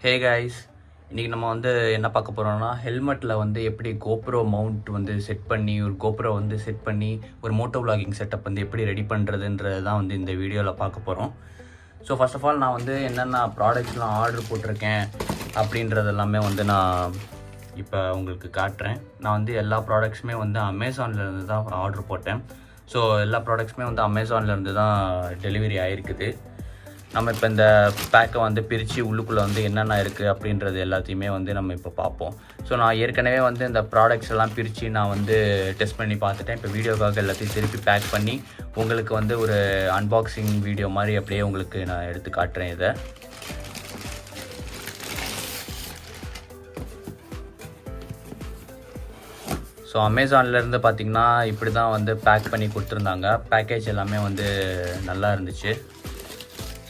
Hey guys, இன்றைக்கி நம்ம வந்து என்ன பார்க்க போகிறோம்னா ஹெல்மெட்டில் வந்து எப்படி கோப்ரோ மவுண்ட் வந்து செட் பண்ணி ஒரு கோப்ரோ வந்து செட் பண்ணி ஒரு மோட்டோ விளாகிங் செட்டப் வந்து எப்படி ரெடி பண்ணுறதுன்றது தான் வந்து இந்த வீடியோவில் பார்க்க போகிறோம். ஸோ ஃபர்ஸ்ட் ஆஃப் ஆல் நான் வந்து என்னென்ன ப்ராடக்ட்ஸ்லாம் ஆர்டர் போட்டிருக்கேன் அப்படின்றது எல்லாமே வந்து நான் இப்போ உங்களுக்கு காட்டுறேன். நான் வந்து எல்லா ப்ராடக்ட்ஸுமே வந்து அமேசான்லேருந்து தான் ஆர்டர் போட்டேன். ஸோ எல்லா ப்ராடக்ட்ஸுமே வந்து அமேசான்லேருந்து தான் டெலிவரி ஆகிருக்குது. நம்ம இப்போ இந்த பேக்கை வந்து பிரித்து உள்ளுக்குள்ளே வந்து என்னென்ன இருக்குது அப்படின்றது எல்லாத்தையுமே வந்து நம்ம இப்போ பார்ப்போம். ஸோ நான் ஏற்கனவே வந்து இந்த ப்ராடக்ட்ஸ் எல்லாம் பிரித்து நான் வந்து டெஸ்ட் பண்ணி பார்த்துட்டேன். இப்போ வீடியோக்காக எல்லாத்தையும் திருப்பி பேக் பண்ணி உங்களுக்கு வந்து ஒரு அன்பாக்சிங் வீடியோ மாதிரி அப்படியே உங்களுக்கு நான் எடுத்து காட்டுறேன். இதை ஸோ அமேசான்லேருந்து பார்த்திங்கன்னா இப்படி தான் வந்து பேக் பண்ணி கொடுத்துருந்தாங்க. பேக்கேஜ் எல்லாமே வந்து நல்லா இருந்துச்சு.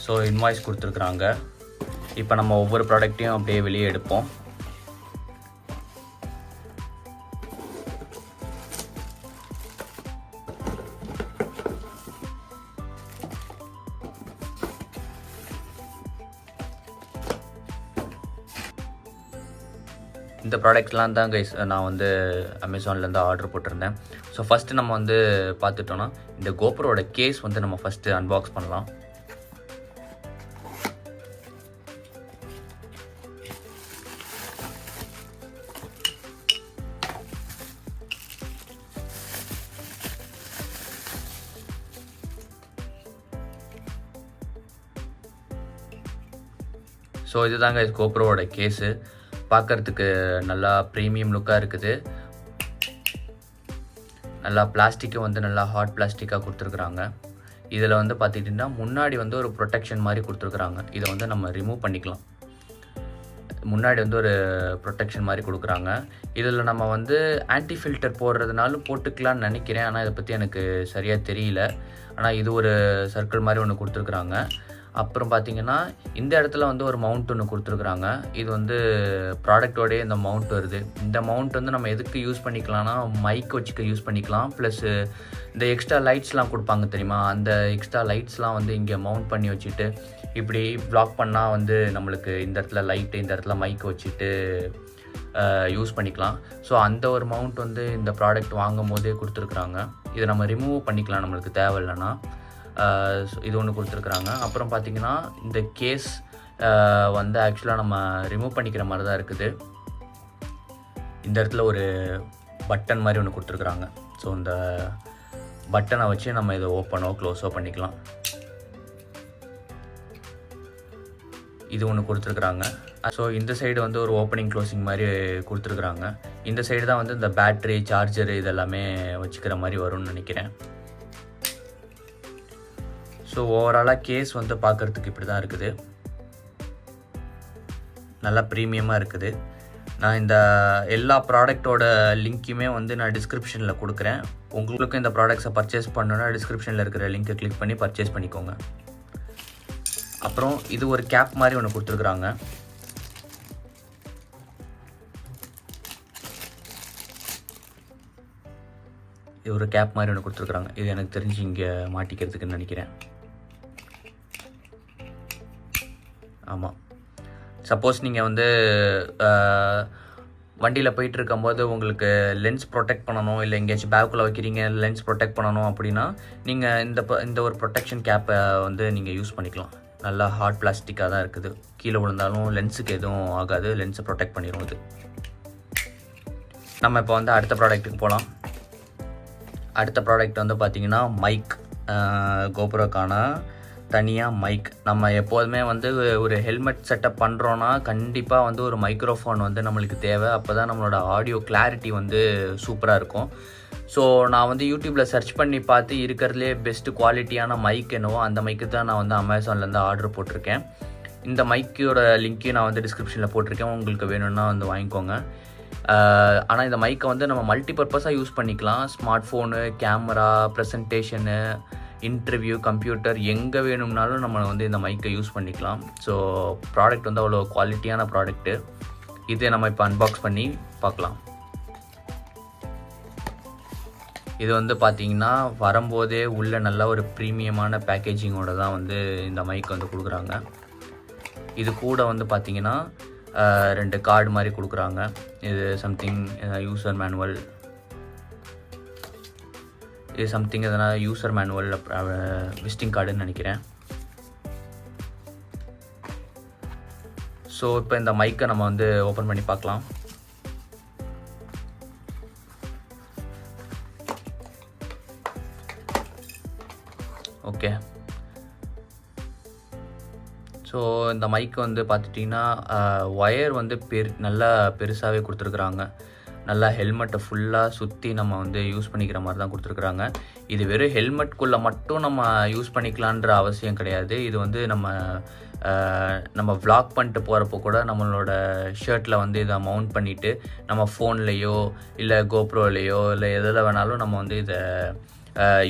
ஸோ இன்வாய்ஸ் கொடுத்துருக்குறாங்க. இப்போ நம்ம ஒவ்வொரு ப்ராடக்ட்டையும் அப்படியே வெளியே எடுப்போம். இந்த ப்ராடக்ட்லாம் தான் கைஸ் நான் வந்து அமேசான்லேருந்து ஆர்டர் போட்டிருந்தேன். ஸோ ஃபஸ்ட்டு நம்ம வந்து பார்த்துட்டோன்னா இந்த கோப்ரோட கேஸ் வந்து நம்ம ஃபஸ்ட்டு அன்பாக்ஸ் பண்ணலாம். ஸோ இதுதாங்க கோப்ரோவோட கேஸு. பார்க்குறதுக்கு நல்லா ப்ரீமியம் லுக்காக இருக்குது. நல்லா பிளாஸ்டிக்கு வந்து நல்லா ஹாட் பிளாஸ்டிக்காக கொடுத்துருக்குறாங்க. இதில் வந்து பார்த்துக்கிட்டிங்கன்னா முன்னாடி வந்து ஒரு ப்ரொடெக்ஷன் மாதிரி கொடுத்துருக்குறாங்க. இதை வந்து நம்ம ரிமூவ் பண்ணிக்கலாம். முன்னாடி வந்து ஒரு ப்ரொடெக்ஷன் மாதிரி கொடுக்குறாங்க. இதில் நம்ம வந்து ஆன்டி ஃபில்டர் போடுறதுனாலும் போட்டுக்கலான்னு நினைக்கிறேன். ஆனால் இதை பற்றி எனக்கு சரியாக தெரியல. ஆனால் இது ஒரு சர்க்கிள் மாதிரி ஒன்று கொடுத்துருக்குறாங்க. அப்புறம் பார்த்திங்கன்னா இந்த இடத்துல வந்து ஒரு மவுண்ட் ஒன்று கொடுத்துருக்குறாங்க. இது வந்து ப்ராடக்டோடய இந்த மவுண்ட் வருது. இந்த மவுண்ட் வந்து நம்ம எதுக்கு யூஸ் பண்ணிக்கலாம்னா மைக் வச்சுக்க யூஸ் பண்ணிக்கலாம். ப்ளஸ்ஸு இந்த எக்ஸ்ட்ரா லைட்ஸ்லாம் கொடுப்பாங்க தெரியுமா, அந்த எக்ஸ்ட்ரா லைட்ஸ்லாம் வந்து இங்கே மவுண்ட் பண்ணி வச்சுட்டு இப்படி ப்ளாக் பண்ணால் வந்து நம்மளுக்கு இந்த இடத்துல லைட்டு, இந்த இடத்துல மைக் வச்சுட்டு யூஸ் பண்ணிக்கலாம். ஸோ அந்த ஒரு மவுண்ட் வந்து இந்த ப்ராடக்ட் வாங்கும் போதே கொடுத்துருக்குறாங்க. இதை நம்ம ரிமூவ் பண்ணிக்கலாம் நம்மளுக்கு தேவையில்லைன்னா. இது ஒன்று கொடுத்துருக்குறாங்க. அப்புறம் பார்த்திங்கன்னா இந்த கேஸ் வந்து ஆக்சுவலாக நம்ம ரிமூவ் பண்ணிக்கிற மாதிரி தான் இருக்குது. இந்த இடத்துல ஒரு பட்டன் மாதிரி ஒன்று கொடுத்துருக்குறாங்க. ஸோ இந்த பட்டனை வச்சு நம்ம இதை ஓப்பனோ க்ளோஸோ பண்ணிக்கலாம். இது ஒன்று கொடுத்துருக்குறாங்க. ஸோ இந்த சைடு வந்து ஒரு ஓப்பனிங் க்ளோசிங் மாதிரி கொடுத்துருக்குறாங்க. இந்த சைடு தான் வந்து இந்த பேட்ரி, சார்ஜரு இதெல்லாமே வச்சுக்கிற மாதிரி வரும்னு நினைக்கிறேன். ஸோ ஓவராலாக கேஸ் வந்து பார்க்குறதுக்கு இப்படி தான் இருக்குது. நல்லா ப்ரீமியமாக இருக்குது. நான் இந்த எல்லா ப்ராடக்டோட லிங்க்குமே வந்து நான் டிஸ்கிரிப்ஷனில் கொடுக்குறேன். உங்களுக்கு இந்த ப்ராடக்ட்ஸை பர்ச்சேஸ் பண்ணணுன்னா டிஸ்கிரிப்ஷனில் இருக்கிற லிங்க்கை கிளிக் பண்ணி பர்ச்சேஸ் பண்ணிக்கோங்க. அப்புறம் இது ஒரு கேப் மாதிரி ஒன்று கொடுத்துருக்குறாங்க. இது ஒரு கேப் மாதிரி ஒன்று கொடுத்துருக்குறாங்க. இது எனக்கு தெரிஞ்சு இங்கே மாட்டிக்கிறதுக்குன்னு நினைக்கிறேன். ஆமாம், சப்போஸ் நீங்கள் வந்து வண்டியில் போயிட்டு இருக்கும்போது உங்களுக்கு லென்ஸ் ப்ரொடெக்ட் பண்ணணும், இல்லை எங்கேயாச்சும் பேக்குள்ளே வைக்கிறீங்க லென்ஸ் ப்ரொடெக்ட் பண்ணணும் அப்படின்னா நீங்கள் இந்த ஒரு ப்ரொடெக்ஷன் கேப்பை வந்து நீங்கள் யூஸ் பண்ணிக்கலாம். நல்லா ஹார்ட் பிளாஸ்டிக்காக தான் இருக்குது. கீழே விழுந்தாலும் லென்ஸுக்கு எதுவும் ஆகாது, லென்ஸை ப்ரொடெக்ட் பண்ணிடும் இது. நம்ம இப்போ வந்து அடுத்த ப்ராடக்ட்டுக்கு போகலாம். அடுத்த ப்ராடக்ட் வந்து பார்த்திங்கன்னா மைக். கோப்ரோக்கான தனியாக மைக். நம்ம எப்போதுமே வந்து ஒரு ஹெல்மெட் செட்டப் பண்ணுறோன்னா கண்டிப்பாக வந்து ஒரு மைக்ரோஃபோன் வந்து நம்மளுக்கு தேவை. அப்போ தான் நம்மளோட ஆடியோ கிளாரிட்டி வந்து சூப்பராக இருக்கும். ஸோ நான் வந்து யூடியூப்பில் சர்ச் பண்ணி பார்த்து இருக்கிறதுலே பெஸ்ட்டு குவாலிட்டியான மைக் என்னவோ அந்த மைக்கு தான் நான் வந்து அமேசான்லேருந்து ஆர்டர் போட்டிருக்கேன். இந்த மைக்கோட லிங்க்கையும் நான் வந்து டிஸ்கிரிப்ஷனில் போட்டிருக்கேன். உங்களுக்கு வேணும்னா வந்து வாங்கிக்கோங்க. ஆனால் இந்த மைக்கை வந்து நம்ம மல்டிபர்பஸாக யூஸ் பண்ணிக்கலாம். Smart phone, camera, presentation, interview, computer எங்கே வேணும்னாலும் நம்ம வந்து இந்த மைக்கை யூஸ் பண்ணிக்கலாம். ஸோ ப்ராடக்ட் வந்து அவ்வளோ குவாலிட்டியான ப்ராடக்ட்டு. இதை நம்ம இப்போ அன்பாக்ஸ் பண்ணி பார்க்கலாம். இது வந்து பார்த்திங்கன்னா வரும்போதே உள்ள நல்ல ஒரு ப்ரீமியமான பேக்கேஜிங்கோடு தான் வந்து இந்த மைக் வந்து கொடுக்குறாங்க. இது கூட வந்து பார்த்திங்கன்னா 2 கார்டு மாதிரி கொடுக்குறாங்க. இது சம்திங் யூசர் மேனுவல், இது சம்திங் எதனா யூசர் மேனுவல் விசிட்டிங் கார்டுன்னு நினைக்கிறேன். ஸோ இப்போ இந்த மைக்கை நம்ம வந்து ஓப்பன் பண்ணி பார்க்கலாம். ஓகே, ஸோ இந்த மைக் வந்து பார்த்துட்டிங்கன்னா ஒயர் வந்து நல்லா பெருசாகவே கொடுத்துருக்குறாங்க. நல்லா ஹெல்மெட்டை ஃபுல்லாக சுற்றி நம்ம வந்து யூஸ் பண்ணிக்கிற மாதிரி தான் கொடுத்துருக்குறாங்க. இது வெறும் ஹெல்மெட்குள்ளே மட்டும் நம்ம யூஸ் பண்ணிக்கலான்ற அவசியம் கிடையாது. இது வந்து நம்ம vlog பண்ணிட்டு போகிறப்போ கூட நம்மளோட ஷர்ட்டில் வந்து இதை மவுண்ட் பண்ணிவிட்டு நம்ம ஃபோன்லேயோ இல்லை கோப்ரோலேயோ இல்லை எதில் வேணாலும் நம்ம வந்து இதை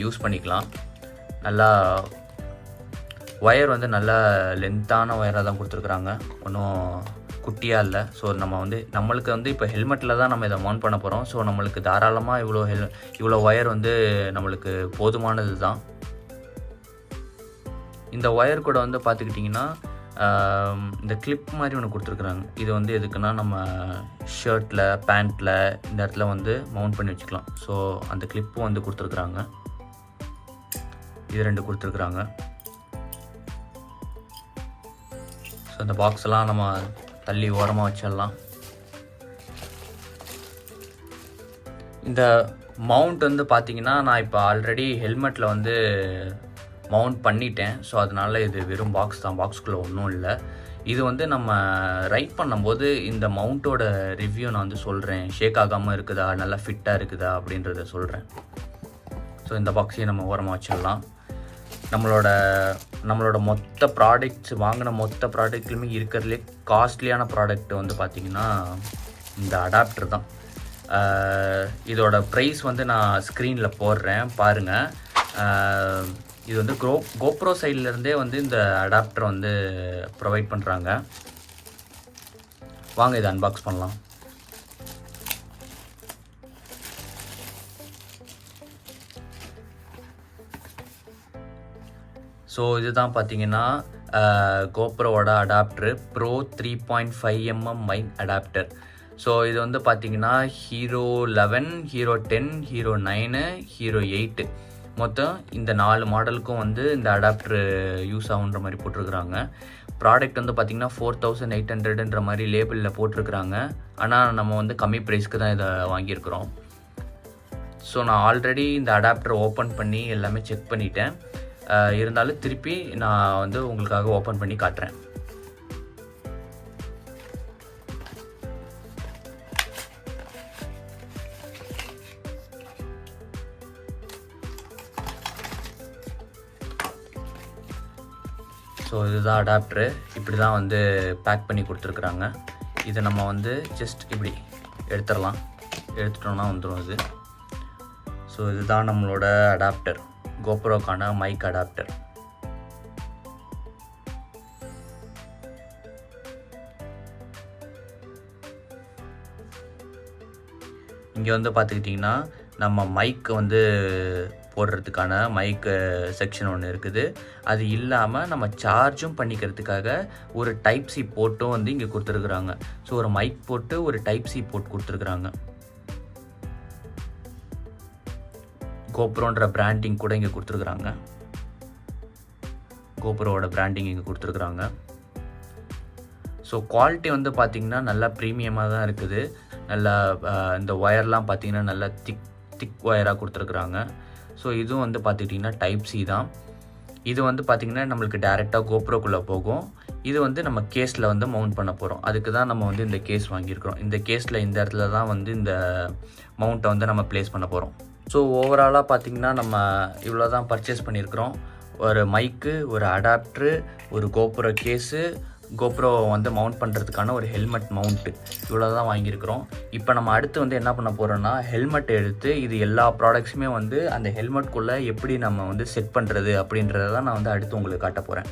யூஸ் பண்ணிக்கலாம். நல்லா ஒயர் வந்து நல்லா லென்த்தான ஒயராக தான் கொடுத்துருக்குறாங்க, ஒன்றும் குட்டியாக இல்லை. ஸோ நம்மளுக்கு வந்து இப்போ ஹெல்மெட்டில் தான் நம்ம இதை மவுண்ட் பண்ண போகிறோம். ஸோ நம்மளுக்கு தாராளமாக இவ்வளோ ஒயர் வந்து நம்மளுக்கு போதுமானது தான். இந்த ஒயர் கூட வந்து பார்த்துக்கிட்டிங்கன்னா இந்த கிளிப் மாதிரி ஒன்று கொடுத்துருக்குறாங்க. இது வந்து எதுக்குன்னா நம்ம ஷர்ட்டில் பேண்ட்டில் இந்த இடத்துல வந்து மவுண்ட் பண்ணி வச்சுக்கலாம். ஸோ அந்த கிளிப்பும் வந்து கொடுத்துருக்குறாங்க. இது 2 கொடுத்துருக்குறாங்க. ஸோ இந்த பாக்ஸ் எல்லாம் நம்ம தள்ளி ஓரமாக வச்சிடலாம். இந்த மவுண்ட் வந்து பார்த்திங்கன்னா நான் இப்போ ஆல்ரெடி ஹெல்மெட்டில் வந்து மவுண்ட் பண்ணிட்டேன். ஸோ அதனால் இது வெறும் பாக்ஸ் தான், பாக்ஸ்குள்ளே ஒன்றும் இல்லை. இது வந்து நம்ம ரைட் பண்ணும்போது இந்த மவுண்ட்டோட ரிவ்யூ நான் வந்து சொல்கிறேன். ஷேக் ஆகாமல் இருக்குதா, நல்லா ஃபிட்டாக இருக்குதா அப்படின்றத சொல்கிறேன். ஸோ இந்த பாக்ஸையும் நம்ம ஓரமாக வச்சிடலாம். நம்மளோட மொத்த ப்ராடக்ட்ஸ் வாங்கின மொத்த ப்ராடக்ட்லையுமே இருக்கிறதுலே காஸ்ட்லியான ப்ராடக்ட் வந்து பார்த்திங்கன்னா இந்த அடாப்டர் தான். இதோட ப்ரைஸ் வந்து நான் ஸ்க்ரீனில் போடுறேன் பாருங்கள். இது வந்து கோப்ரோ சைட்லேருந்தே வந்து இந்த அடாப்டர் வந்து ப்ரொவைட் பண்ணுறாங்க. வாங்க இதை அன்பாக்ஸ் பண்ணலாம். ஸோ இதுதான் பார்த்தீங்கன்னா கோப்ரோவோட adapter, pro 3.5mm mic adapter. So இது வந்து பார்த்திங்கன்னா ஹீரோ 11, ஹீரோ 10, ஹீரோ 9, ஹீரோ 8 மொத்தம் இந்த 4 மாடலுக்கும் வந்து இந்த அடாப்டர் யூஸ் ஆகுன்ற மாதிரி போட்டிருக்கிறாங்க. ப்ராடக்ட் வந்து பார்த்திங்கன்னா 4800ன்ற மாதிரி லேபிளில் போட்டிருக்கிறாங்க. ஆனால் நம்ம வந்து கம்மி ப்ரைஸ்க்கு தான் இதை வாங்கியிருக்கிறோம். ஸோ நான் ஆல்ரெடி இந்த அடாப்டர் ஓப்பன் பண்ணி எல்லாமே செக் பண்ணிட்டேன். இருந்தாலும் திருப்பி நான் வந்து உங்களுக்காக ஓப்பன் பண்ணி காட்டுறேன். ஸோ இதுதான் அடாப்டரு. இப்படி தான் வந்து பேக் பண்ணி கொடுத்துருக்குறாங்க. இதை நம்ம வந்து ஜஸ்ட் இப்படி எடுத்துடலாம். எடுத்துட்டோம்னா வந்துடும் இது. ஸோ இதுதான் நம்மளோட அடாப்டர், கோப்ரோக்கான மைக் அடாப்டர். இங்கே வந்து பார்த்துக்கிட்டிங்கன்னா நம்ம மைக் வந்து போடுறதுக்கான மைக் செக்ஷன் ஒன்று இருக்குது. அது இல்லாமல் நம்ம சார்ஜும் பண்ணிக்கிறதுக்காக ஒரு டைப் சி போர்ட்டும் வந்து இங்கே கொடுத்துருக்குறாங்க. ஸோ ஒரு மைக் போட்டு ஒரு டைப் சி போர்ட் கொடுத்துருக்குறாங்க. கோப்ரோன்ற பிராண்டிங் கூட இங்கே கொடுத்துருக்குறாங்க. கோப்ரோவோட பிராண்டிங் இங்கே கொடுத்துருக்குறாங்க. ஸோ குவாலிட்டி வந்து பார்த்திங்கன்னா நல்லா ப்ரீமியமாக தான் இருக்குது. நல்லா இந்த ஒயர்லாம் பார்த்திங்கன்னா நல்லா திக் ஒயராக கொடுத்துருக்குறாங்க. ஸோ இதுவும் வந்து பார்த்துக்கிட்டிங்கன்னா டைப் சி தான். இது வந்து பார்த்திங்கன்னா நம்மளுக்கு டேரெக்டாக கோப்ரோக்குள்ளே போகும். இது வந்து நம்ம கேஸில் வந்து மவுண்ட் பண்ண போகிறோம். அதுக்கு தான் நம்ம வந்து இந்த கேஸ் வாங்கியிருக்கிறோம். இந்த கேஸில் இந்த இடத்துல தான் வந்து இந்த மவுண்ட்டை வந்து நம்ம ப்ளேஸ் பண்ண போகிறோம். ஸோ ஓவராலாக பார்த்திங்கன்னா நம்ம இவ்வளோ தான் பர்ச்சேஸ் பண்ணியிருக்கிறோம். ஒரு மைக்கு, ஒரு அடாப்டரு, ஒரு கோப்ரோ கேஸு, கோப்ரோ வந்து மவுண்ட் பண்ணுறதுக்கான ஒரு ஹெல்மெட் மவுண்ட்டு, இவ்வளோ தான் வாங்கியிருக்கிறோம். இப்போ நம்ம அடுத்து வந்து என்ன பண்ண போகிறோன்னா ஹெல்மெட் எடுத்து இது எல்லா ப்ராடக்ட்ஸுமே வந்து அந்த ஹெல்மெட்குள்ளே எப்படி நம்ம வந்து செட் பண்ணுறது அப்படின்றத தான் நான் வந்து அடுத்து உங்களுக்கு காட்ட போகிறேன்.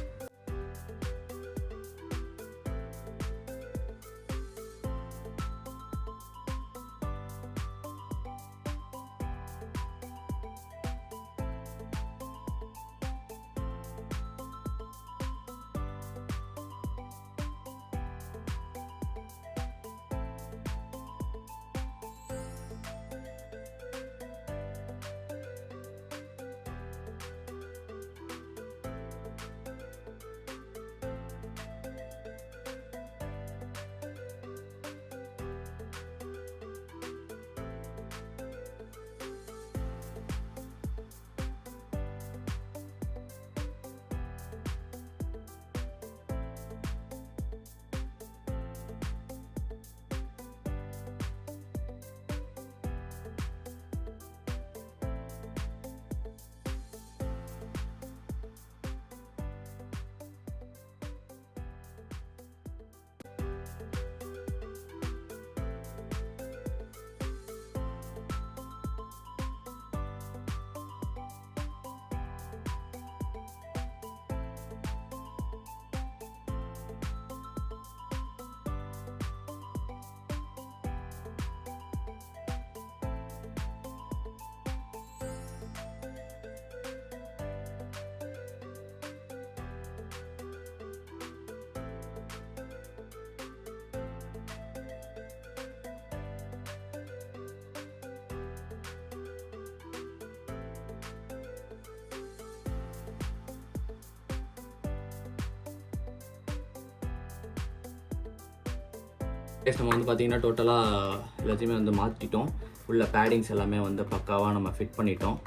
நம்ம வந்து பார்த்திங்கன்னா டோட்டலாக எல்லாத்தையுமே வந்து மாற்றிட்டோம். உள்ள பேடிங்ஸ் எல்லாமே வந்து பக்காவாக நம்ம ஃபிட் பண்ணிட்டோம்.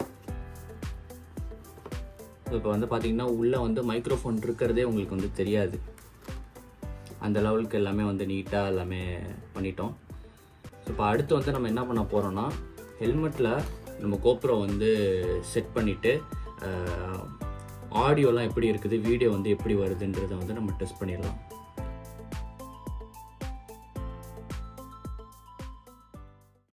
இப்போ வந்து பார்த்திங்கன்னா உள்ளே வந்து மைக்ரோஃபோன் இருக்கிறதே உங்களுக்கு வந்து தெரியாது. அந்த லெவலுக்கு எல்லாமே வந்து நீட்டாக எல்லாமே பண்ணிட்டோம். ஸோ இப்போ அடுத்து வந்து நம்ம என்ன பண்ண போகிறோன்னா, ஹெல்மெட்டில் நம்ம கோப்ரோ வந்து செட் பண்ணிவிட்டு ஆடியோலாம் எப்படி இருக்குது, வீடியோ வந்து எப்படி வருதுன்றதை வந்து நம்ம டெஸ்ட் பண்ணிடலாம்.